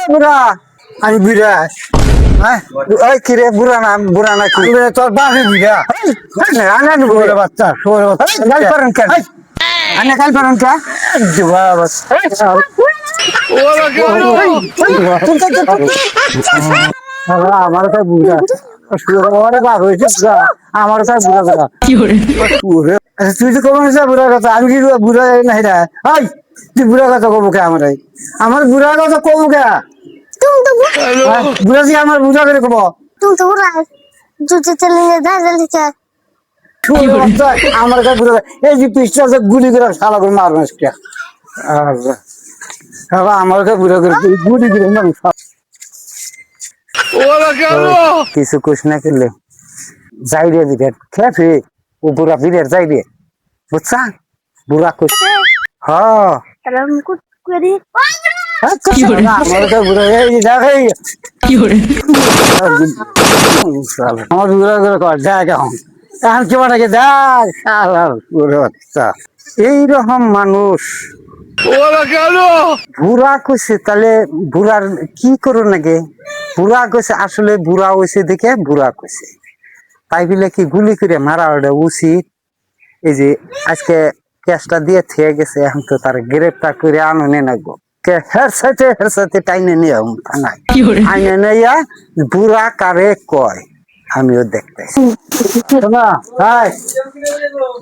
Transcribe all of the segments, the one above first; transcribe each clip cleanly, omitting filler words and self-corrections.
বুড়া আমি বুড়া হ্যাঁ ওই কিরে বুড়া না কি তোর বাপে বুড়া আনানি বুড়া বাচ্চা শোর বাচ্চা গাল পারেন কেন আনে গাল পারেন কে জবাব আমার তো বুড়া আমার বাপ হয়েছে আমার তো বুড়া কথা তুই তো কমন বুড়া কথা আমি কি বুড়া নাই রে হাই তুই বুড়া কথা কবো কে আমার বুড়া কথা কবো কে বুড়া দিয়ে আমার বুড়া করে কব আমার কাছে বুড়া এই যে পিসটা গুলি করে শালা করে মারবে আমার কাছে বুড়া করে গুলি করে কিছু কুছ না করলে যাই রে দিকে খেয়ে ও বুড়া ফিরে যাই রে বুঝছা বুড়া কুছ হ্যাঁ আমার বুড়া করে কর দেখ এখন কি মানে দেখ এইরকম মানুষ বুড়া কইছে তাহলে বুড়ার কি করো নাকি বুড়া কইছে আসলে বুড়া হয়েছে দেখে বুড়া কইছে তাই বলে কি গুলি করে মারা ওটা উচিত এই যে আজকে কেসটা দিয়ে থেকে গেছে এখন তো তার গ্রেপ্তার করে আনুনে নাগবো হের সাথে টাইনে নিয়ে থানায় আইনে নিয়া বুড়া কারে কয় আমিও দেখতেছি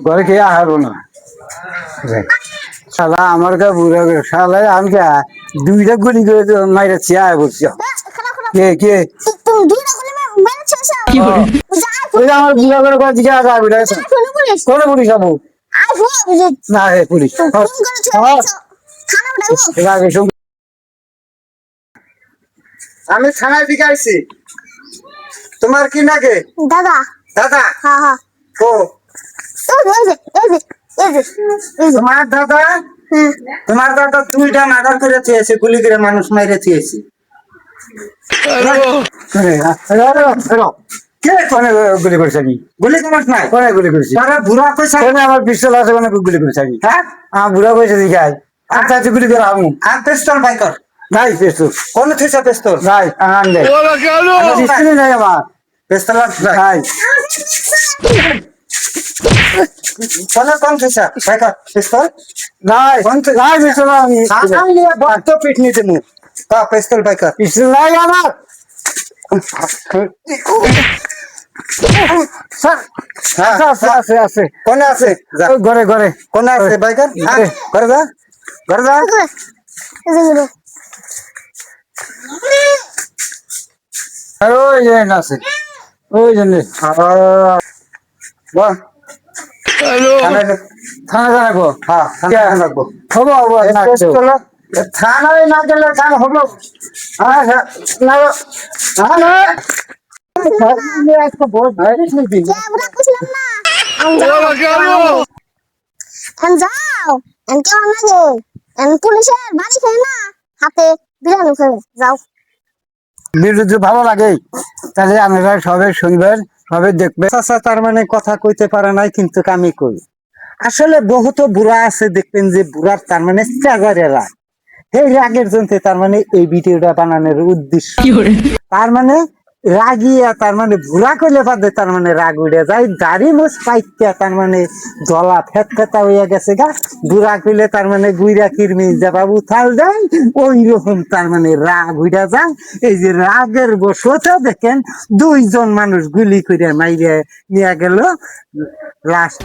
ঘরে খেয়ে হারবো না শালা আমার কা বুড়া করে শালা আমি দুইটা গুলি করে মাইরা চিয়া বলছি কে কে আমার বুড়া করে কয় দিকে আসা কোন পুলিশ যাবো না হে পুলিশ আমি থানায় দিকে আইছি তোমার কি নাকি দাদা দাদা হ্যাঁ হ্যাঁ ও তোমার দাদা হ্যাঁ তোমার দাদা দুইটা মার্ডার করে থিয়েছে গুলি করে মানুষ মাইরে থিয়েছে গুলি করেছে আমি গুলি করিস নাই কোনে গুলি করেছি বুড়া কইছে আমার পিস্তল আছে মানে গুলি করেছে আমি হ্যাঁ আমার বুড়া কইছে দিঘাই আচ্ছা গুলি করে আমু আর পিস্তল বাই কর নাই পিস্তল কোন থিয়েছে পিস্তল নাই আন দে পিস্তল নাই আমার পিস্তল নাই কোন থিয়েছে বাই কর পিস্তল নাই নাই পিস্তল আমি বাত পিট নিতে মু তা পিস্তল বাই কর পিস্তল নাই আমার আছে কোনে আছে ঘরে ঘরে কোনে আছে বাইকার ঘরে যা ঘরে যা ওই যে আছে ওই জন্য থানা জানাবো হ্যাঁ রাখবো হবো হবো থানায় না গেলে কাম হবো বিরুদ্ধে ভালো লাগে তাহলে আমরা সবাই শুনবেন সবাই দেখবে তার মানে কথা কইতে পারে নাই কিন্তু আমি কই আসলে বহুত বুড়া আছে দেখবেন যে বুড়ার তার মানে রাগ এই রাগের জন্য তার মানে এই ভিডিওটা বানানোর উদ্দেশ্য তার মানে রাগিয়া তার মানে বুড়া করলে পাবে তার মানে রাগ উড়ে যায় দাড়ি মোচ পাইতা তার মানে জলা ফেটফেটা হইয়া গেছে গা বুড়া করলে তার মানে গুইরা কিরমি যাবাবু থাল যায় ওই রকম তার মানে রাগ উড়া যায় এই যে রাগের বসতে দেখেন দুইজন মানুষ গুলি করে মাইরে নিয়ে গেল লাস্ট